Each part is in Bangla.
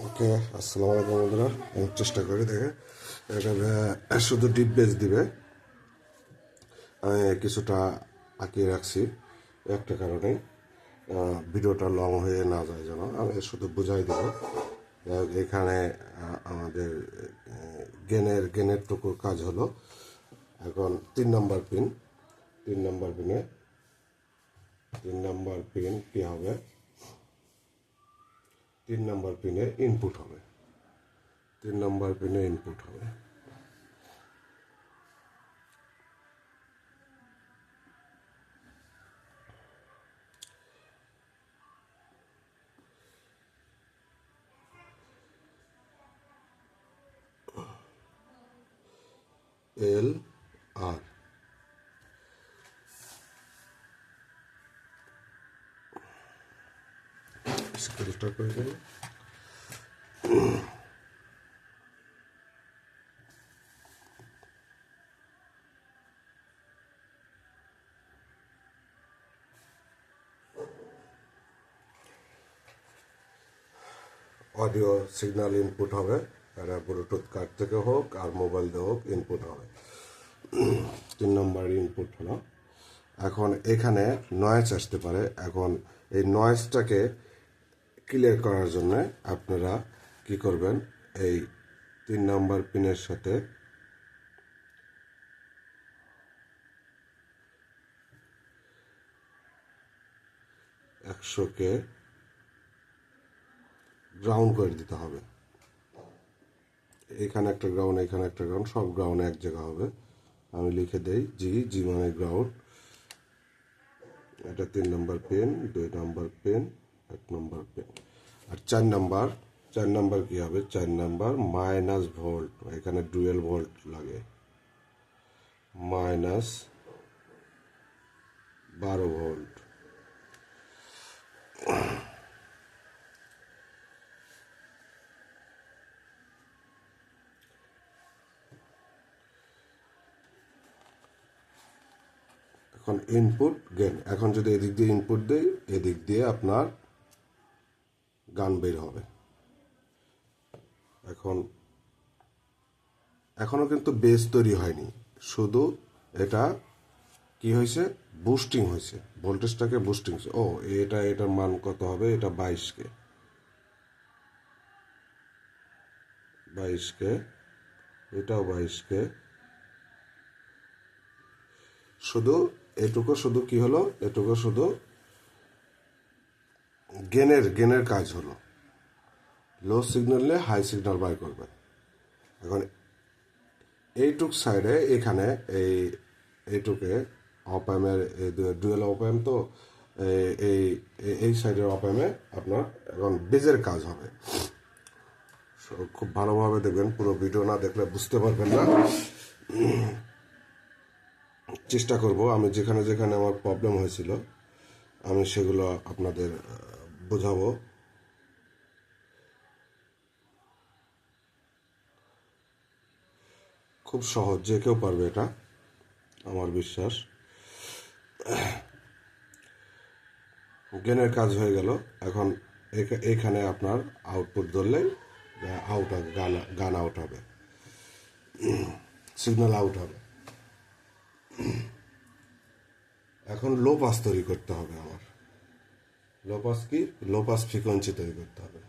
ওকে, আসসালামু আলাইকুম বন্ধুরা। আমি চেষ্টা করি দেখে এটা শুধু ডিপ বেস দিবে। আমি কিছুটা আঁকিয়ে রাখছি একটা কারণে ভিডিওটা লং হয়ে না যায়, যেন আমি শুধু বুঝাই দেব। এখানে আমাদের গেনের টুকুর কাজ হলো। এখন 3 নম্বর পিন, 3 নম্বর পিন কি হবে? 3 নম্বর পিনে ইনপুট হবে। 3 নম্বর পিনে ইনপুট হবে। এল আর স্ক্রিনটা করে দেবো। অডিও সিগন্যাল ইনপুট হবে, এটা ব্লুটুথ কার্ড থেকে হোক আর মোবাইল দিয়ে হোক ইনপুট হবে। 3 নম্বর ইনপুট হলো। এখন এখানে নয়েজ আসতে পারে। এখন এই নয়েজটাকে ক্লিয়ার করার জন্য আপনারা কি করবেন? এই 3 নম্বর পিনের সাথে একশোকে গ্রাউন্ড করে দিতে হবে। এখানে একটা গ্রাউন্ড, এখানে একটা গ্রাউন্ড, সব গ্রাউন্ড এক জায়গা হবে। আমি লিখে দেই জি মানে গ্রাউন্ড। এটা 3 নম্বর পিন, 2 নম্বর পিন, 1 নম্বর পিন। আর 4 নম্বর কি হবে? 4 নম্বর মাইনাস ভোল্ট, এখানে ডুয়েল ভোল্ট লাগে, -12 ভোল্ট। এখন ইনপুট গেন, এখন যদি এদিক দিয়ে ইনপুট দেই, এদিক দিয়ে আপনার গান বের হবে। এখনো কিন্তু বেস তৈরি হয়নি, শুধু এটা কি হয়েছে? বুস্টিং হয়েছে, ভোল্টেজটাকে বুস্টিং হয়েছে। ও, এটার মান কত হবে? এটা 22K, এটাও 22K। শুধু শুধু কি হলো? এটুকু শুধু গেনের কাজ হলো। লো সিগন্যালে হাই সিগন্যাল বাই করবে। এখন এইটুক সাইডে এখানে এইটুকে অপামের ডুয়েল অপাম, তো এই সাইডের অপামে আপনার এখন বেজের কাজ হবে। খুব ভালোভাবে দেখবেন, পুরো ভিডিও না দেখলে বুঝতে পারবেন না। চেষ্টা করব আমি যেখানে যেখানে আমার প্রবলেম হয়েছিল আমি সেগুলো আপনাদের বোঝাবো। খুব সহজ, যে কেউ পারবে এটা, আমার বিশ্বাস। গেনের কাজ হয়ে গেল। এখন এখানে আপনার আউটপুট ধরলেই আউট হবে, গান আউট হবে, সিগন্যাল আউট হবে। এখন লো পাস তৈরি করতে হবে আমার। লো পাস কি? লো পাস ফ্রিকোয়েন্সি তৈরি করতে হবে।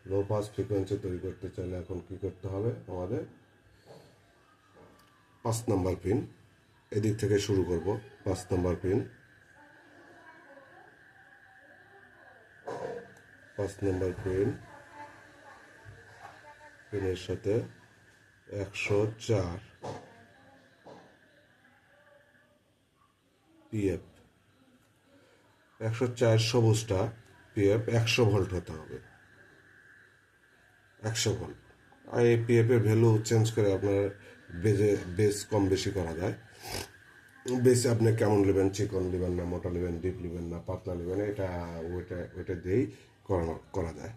লো পাস ফ্রিকোয়েন্সি তৈরি করতে চাইলে এখন কি করতে হবে আমাদের? 5 নম্বর পিন, এদিক থেকে শুরু করব। 5 নম্বর পিন, 5 নম্বর পিনের সাথে 104 পিএফ, 104 সবুজটা পিএফ 100 ভোল্ট হতে হবে। 100 ভোল্ট। আর এই পিএফ এর ভ্যালু চেঞ্জ করে আপনার বেস কম বেশি করা যায়। বেসে আপনি কেমন নেবেন? চিকন নেবেন না মোটা নেবেন, ডিপ নেবেন না পাতলা নেবেন, এটা ওইটা দিয়েই করা যায়।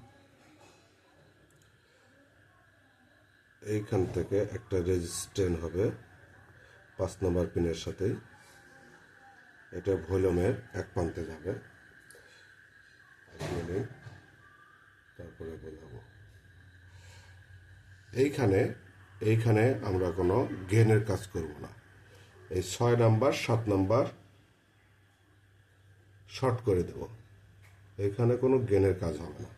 এইখান থেকে একটা রেজিস্ট্যান্স হবে 5 নম্বর পিনের সাথেই। এটা ভলিউমের এক প্রান্তে যাবে। তারপরে বোঝাবো। এইখানে এইখানে আমরা কোনো গেনের কাজ করব না। এই 6 নাম্বার 7 নাম্বার শর্ট করে দেব, এখানে কোনো গেনের কাজ হবে না।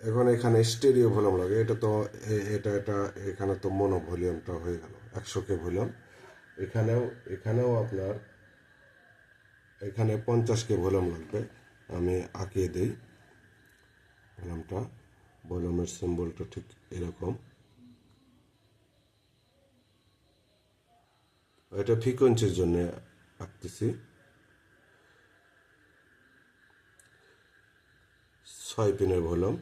এখন এখানে স্টেরিও ভলিউম লাগে, এটা তো এটা এখানে তো মনো ভলিউমটা হয়ে গেল 100K ভলিউম। এখানেও আপনার এখানে 50K ভলিউম লাগবে। আমি আঁকিয়ে দিই ভলিউমটা, ভলিউমের সিম্বলটা ঠিক এরকম। এটা ফ্রিকোয়েন্সির জন্য আঁকতেছি। 6 পিনের ভলিউম।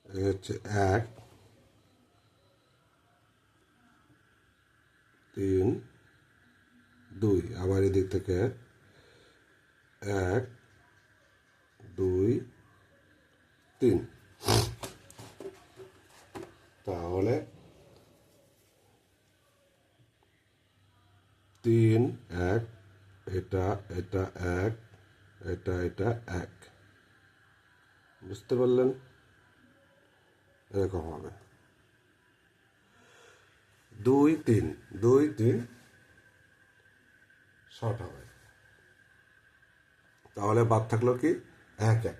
এই হচ্ছে 1 3 2, আবার এদিক থেকে 1 2 3। তাহলে 3 1, এটা এটা 1, এটা 1, বুঝতে পারলেন? এরকম হবে 2 3 2 3 শর্ট হবে। তাহলে বাদ থাকলো কি 1 1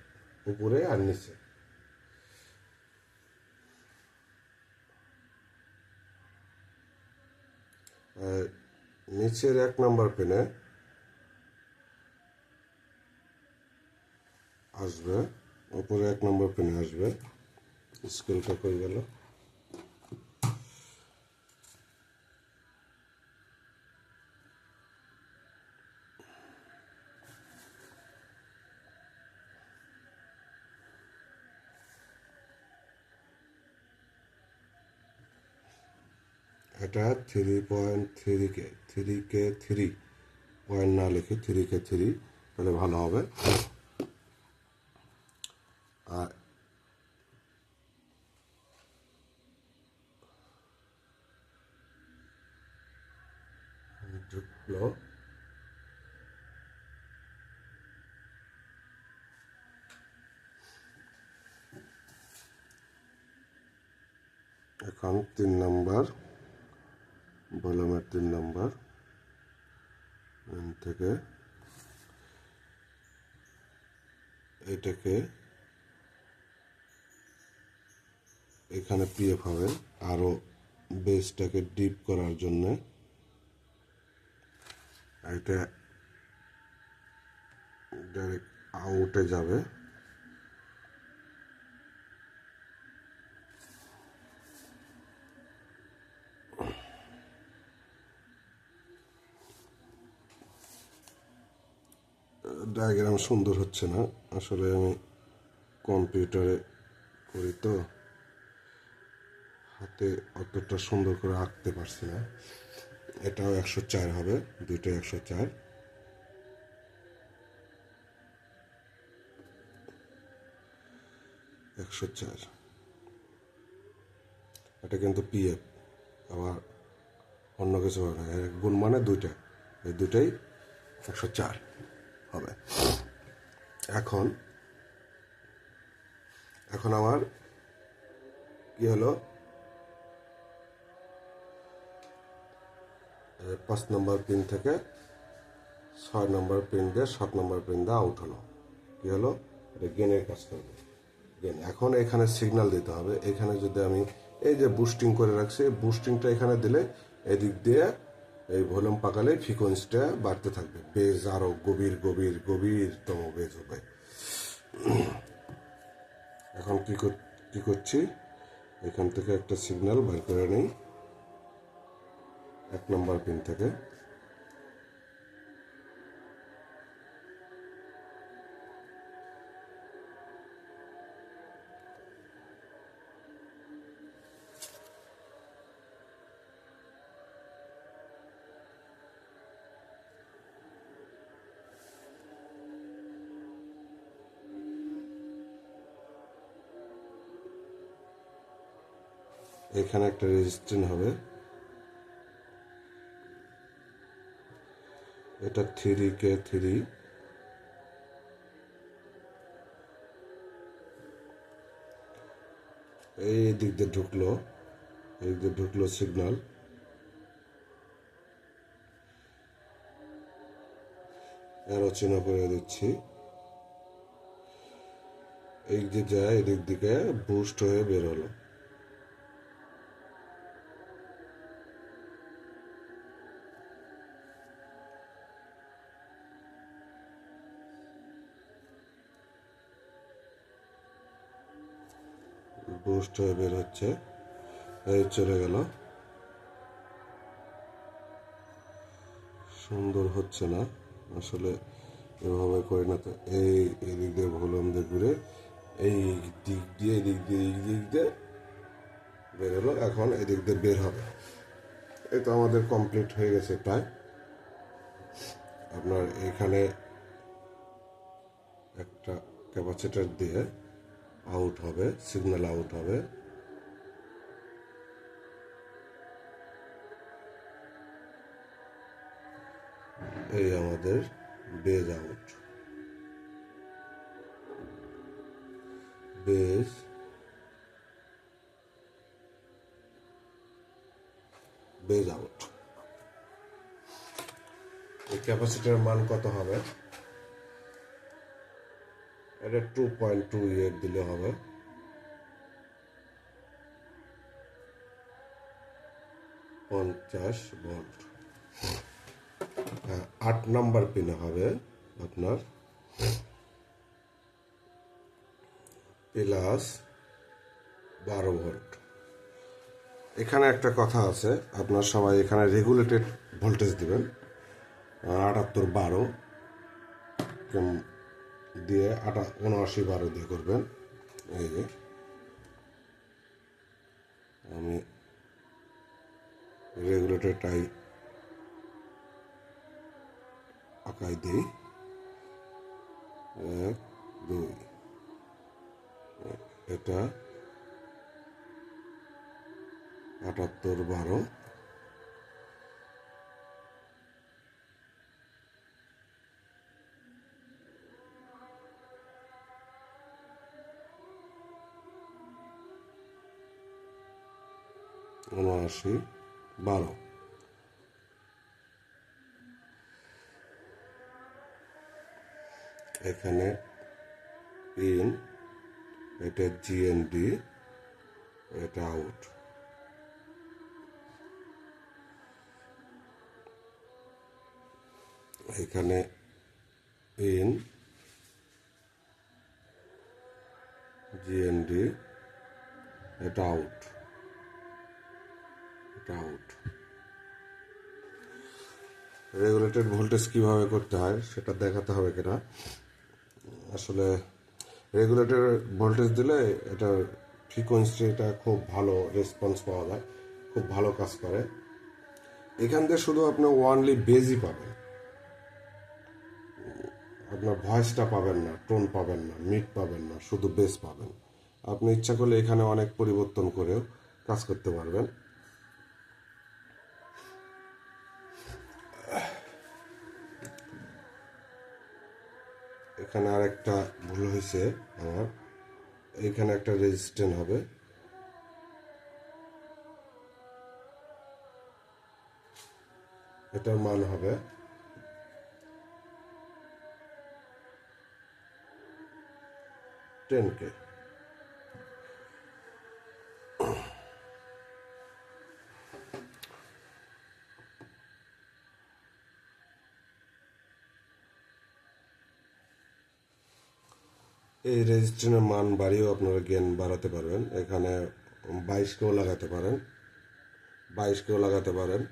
উপরে আর নিচে। নিচের 1 নাম্বার পেনে আসবে, উপরে 1 নম্বর পেনে আসবে। স্কেলটা কই গেল? এটা 3.3K 3K3 পয়েন্ট না লিখে 3K3 তাহলে ভালো হবে। আর ঢুকলো এখন 3 নাম্বার ভলিউমের 3 নাম্বার থেকে এটাকে এখানে পিএফ হবে আরও বেসটাকে ডিপ করার জন্য। এটা ডাইরেক্ট আউটে যাবে। ডায়াগ্রাম সুন্দর হচ্ছে না, আসলে আমি কম্পিউটারে করি তো হাতে অতটা সুন্দর করে আঁকতে পারছি না। এটাও 104 হবে, দুইটাই 104। এটা কিন্তু পিএফ, আবার অন্য কিছু হবে না, গুণ মানে দুইটা, এই দুটাই 104 হবে। এখন এখন আমার কি হলো, 5 নম্বর পিন থেকে 6 নম্বর পিন দিয়ে 7 নম্বর পিন দিয়ে আউট হলো। কি হলো, এটা গেনের কাজ করবে গেন। এখন এখানে সিগন্যাল দিতে হবে। এখানে যদি আমি এই যে বুস্টিং করে রাখছি, বুস্টিংটা এখানে দিলে এদিক দিয়ে এই ভলিউম পাকালে ফ্রিকোয়েন্সিটা বাড়তে থাকবে, বেজ আরও গভীরতম বেজ হবে। এখন কি করছি, এখান থেকে একটা সিগন্যাল বের করে নিই 1 নম্বর পিন থেকে। এখানে একটা রেজিস্ট্যান্স হবে, এটা 3K3, এই দিক দিয়ে ঢুকলো, এই দিক দিয়ে ঢুকলো সিগন্যাল, আরো চিহ্ন করে দিচ্ছি, এই যে যায় এদিক দিকে বুস্ট হয়ে বের হলো। বুস্ট হয়ে বের হচ্ছে, এই চলে গেল। সুন্দর হচ্ছে না আসলে, এভাবে করে না তো। এই এদিক দিয়ে ভুলন দিয়ে ঘুরে এই দিক দিয়ে এদিক দিয়ে এই দিক দিয়ে বের হলো। এখন এদিক দিয়ে বের হবে। এই তো আমাদের কমপ্লিট হয়ে গেছে প্রায়। আপনার এখানে একটা ক্যাপাসিটার দিয়ে আউট হবে, সিগন্যাল আউট হবে। এই আমাদের base out, base base out. এই ক্যাপাসিটার মান কত হবে? এটা 2.28 দিলে হবে। 50 ভোল্ট। 8 নাম্বার পিনে হবে আপনার প্লাস 12 ভোল্ট। এখানে একটা কথা আছে, আপনার সবাই এখানে রেগুলেটেড ভোল্টেজ দিবেন, 78-12 দিয়ে 79-12 দিয়ে করবেন। এই যে আমি রেগুলেটরটাই আঁকাই দিই, 1 2, এটা 78-12, উনআশি 12। এখানে ইন, এটা জিএনডি, এটা আউট। এখানে ইন জিএনডি, এটা আউট, এটা আউট। রেগুলেটেড ভোল্টেজ কিভাবে করতে হয় সেটা দেখাতে হবে কিনা। আসলে রেগুলেটর ভোল্টেজ দিলে এটা ফ্রিকোয়েন্সিটা খুব ভালো রেসপন্স পাওয়া যায়, খুব ভালো কাজ করে। এখান দিয়ে শুধু আপনি ওয়ানলি বেজই পাবেন, আপনার ভয়েসটা পাবেন না, টোন পাবেন না, মিড পাবেন না, শুধু বেস পাবেন। আপনি ইচ্ছা করলে এখানে অনেক পরিবর্তন করেও কাজ করতে পারবেন। এখানে আরেকটা ভুল হয়েছে আমার, এখানে একটা রেজিস্ট্যান্স হবে, এটার মান হবে 10K। এই রেজিস্ট্যান্সের মান বাড়িয়েও আপনারা গেন বাড়াতে পারবেন। এখানে 22কেও লাগাতে পারেন, 22কেও লাগাতে পারেন।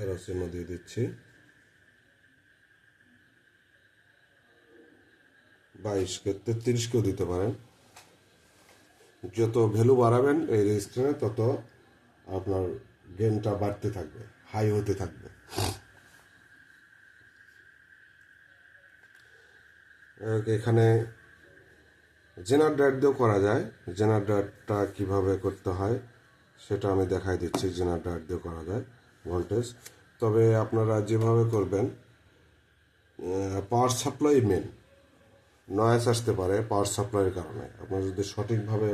এরো চিহ্ন দিয়ে দিচ্ছি, 22কে 33কেও দিতে পারেন। যত ভ্যালু বাড়াবেন এই রেজিস্ট্যান্সে তত আপনার গেনটা বাড়তে থাকবে, হাই হতে থাকবে। এখানে জেনারেটর দিয়েও করা যায়। জেনারেটরটা কিভাবে করতে হয় সেটা আমি দেখাই দিচ্ছি। জেনারেটর দিয়ে করা যায় ভোল্টেজ, তবে আপনারা যেভাবে করবেন, পাওয়ার সাপ্লাই মেন, নয়েজ আসতে পারে পাওয়ার সাপ্লাইয়ের কারণে। আপনারা যদি সঠিকভাবে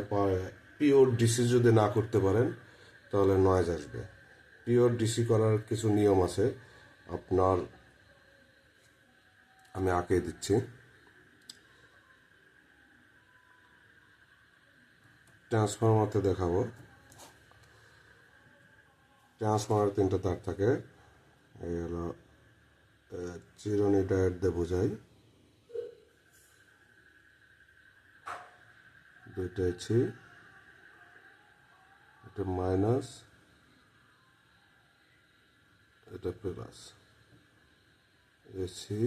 পিওর ডিসি যদি না করতে পারেন তাহলে নয়েজ আসবে। পিওর ডিসি করার কিছু নিয়ম আছে আপনার, আমি আঁকে দিচ্ছি। ট্রান্সফরমারতে দেখাবো। ট্রান্সফরমার 3টা তার থাকে, এই হলো চিরুনি ডায়োড দিয়ে বোঝাই। 2টা এসি, এটা মাইনাস, এটা প্লাস। এসি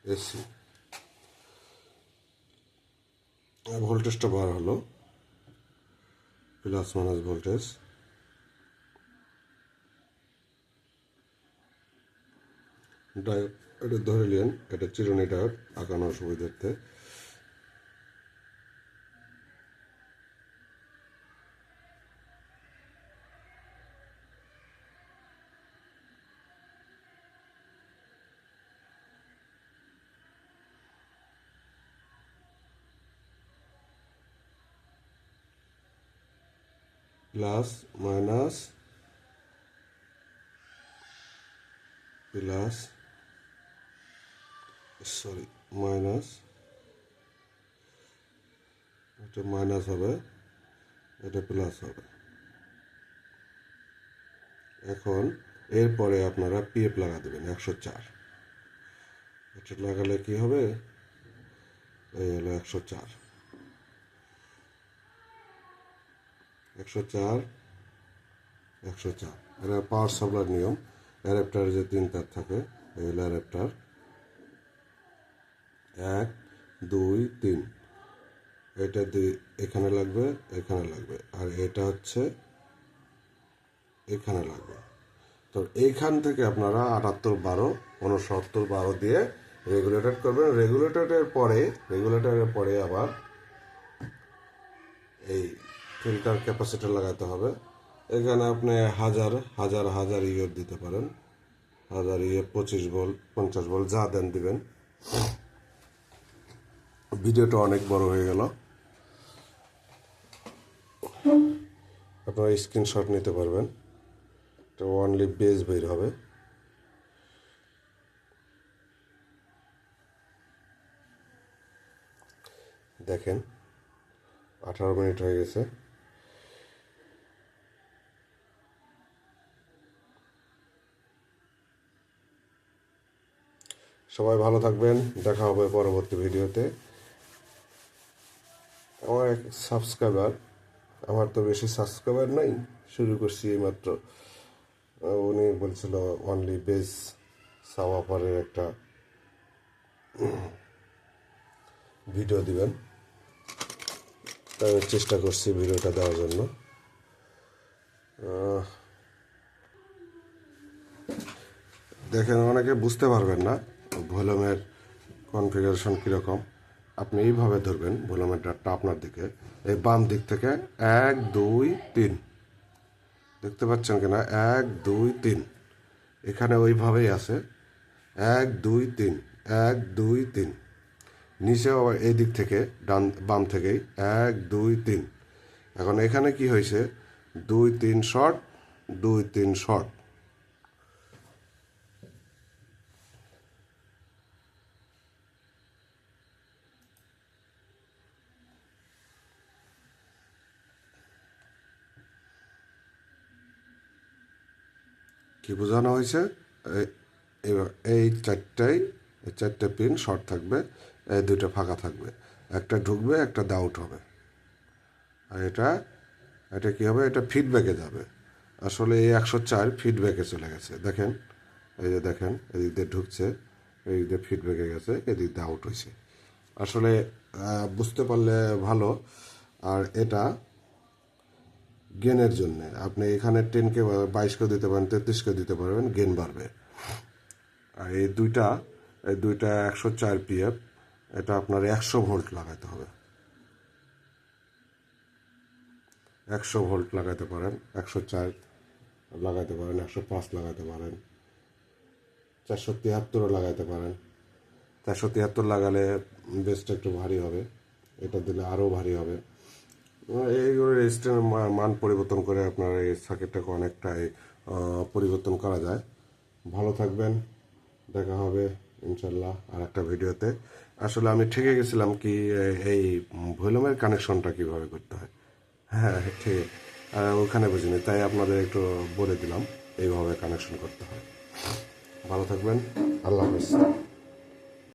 এসি ভোল্টেজটা বার হলো, প্লাস মাইনাস ভোল্টেজ। ডায়োড এটা ধরে নিন, এটা চিরুনি ডায়োড আঁকানোর সুবিধার্থে। Plus minus plus, sorry minus, এটা মাইনাস হবে, এটা প্লাস হবে। এখন এরপরে আপনারা পিএফ লাগা দেবেন 104। এটা লাগালে কি হবে, এই হলো 104, 104, 104। এটা পাওয়ার সাপ্লাইয়ের নিয়ম। অ্যাডাপ্টারে যে 3 তার থাকে, এই হলো অ্যাডাপ্টার 1, 2, 3। এটা এখানে লাগবে, এখানে লাগবে, আর এটা হচ্ছে এখানে লাগবে। তো এইখান থেকে আপনারা 78, 12, 69, 12 দিয়ে রেগুলেটর করবেন। রেগুলেটরের পরে আবার এই ফিল্টার ক্যাপাসিটর লাগাতে হবে। এখানে আপনি হাজার হাজার হাজার ইয়ে দিতে পারেন, হাজার ইয়ে 25 ভোল্ট 50 ভোল্ট যা দেন দিবেন। ভিডিওটা অনেক বড় হয়ে গেল, আপনারা স্ক্রিনশট নিতে পারবেন। এটা অনলি বেজ বের হবে। দেখেন 18 মিনিট হয়ে গেছে। সবাই ভালো থাকবেন, দেখা হবে পরবর্তী ভিডিওতে। আমার এক সাবস্ক্রাইবার, আমার তো বেশি সাবস্ক্রাইবার নাই, শুরু করছি এইমাত্র। উনি বলছিল অনলি বেস সাওয়াপারের একটা ভিডিও দিবেন, তাই আমি চেষ্টা করছি ভিডিওটা দেওয়ার জন্য। দেখেন, অনেকে বুঝতে পারবেন না ভলিউমের কনফিগারেশন কীরকম। আপনি এইভাবে ধরবেন ভলিউমের ডাটটা আপনার দিকে, এই বাম দিক থেকে 1, 2, 3 দেখতে পাচ্ছেন কিনা, 1, 2, 3 এখানে ওইভাবেই আছে, 1, 2, 3, 1, 2, 3। নিচে আবার এই দিক থেকে বাম থেকেই 1, 2, 3। এখন এখানে কি হয়েছে, 2, 3 শর্ট, 2, 3 শর্ট। কি বোঝানো হয়েছে, এই চারটে পিন শর্ট থাকবে, এই 2টা ফাঁকা থাকবে, একটা ঢুকবে, একটা আউট হবে। আর এটা কি হবে, এটা ফিডব্যাকে যাবে। আসলে এই 104 ফিডব্যাকে চলে গেছে। দেখেন, এই যে দেখেন, এদিক দিয়ে ঢুকছে, এদিক দিয়ে ফিডব্যাকে গেছে, এদিক দিয়ে আউট হয়েছে। আসলে বুঝতে পারলে ভালো। আর এটা গেনের জন্য আপনি এখানে 10কে 22কে দিতে পারেন, 33কে দিতে পারবেন, গেন বাড়বে। আর এই 2টা এই দুইটা 104 PF, এটা আপনার 100 ভোল্ট লাগাতে হবে। 100 ভোল্ট লাগাতে পারেন, 104 লাগাতে পারেন, 105 লাগাতে পারেন, 473 লাগাতে পারেন। 473 লাগালে বেসটা একটু ভারী হবে, এটা দিলে আরও ভারী হবে। এইগুলো রেজিস্ট্যান্সের মান পরিবর্তন করে আপনার এই সার্কিটটাকে অনেকটাই পরিবর্তন করা যায়। ভালো থাকবেন, দেখা হবে ইনশাল্লাহ আর একটা ভিডিওতে। আসলে আমি ঠেকে গেছিলাম কি এই ভলিউমের কানেকশনটা কিভাবে করতে হয়। হ্যাঁ ঠিক, ওখানে বুঝিনি, তাই আপনাদের একটু বলে দিলাম এইভাবে কানেকশন করতে হয়। ভালো থাকবেন, আল্লাহ হাফেজ।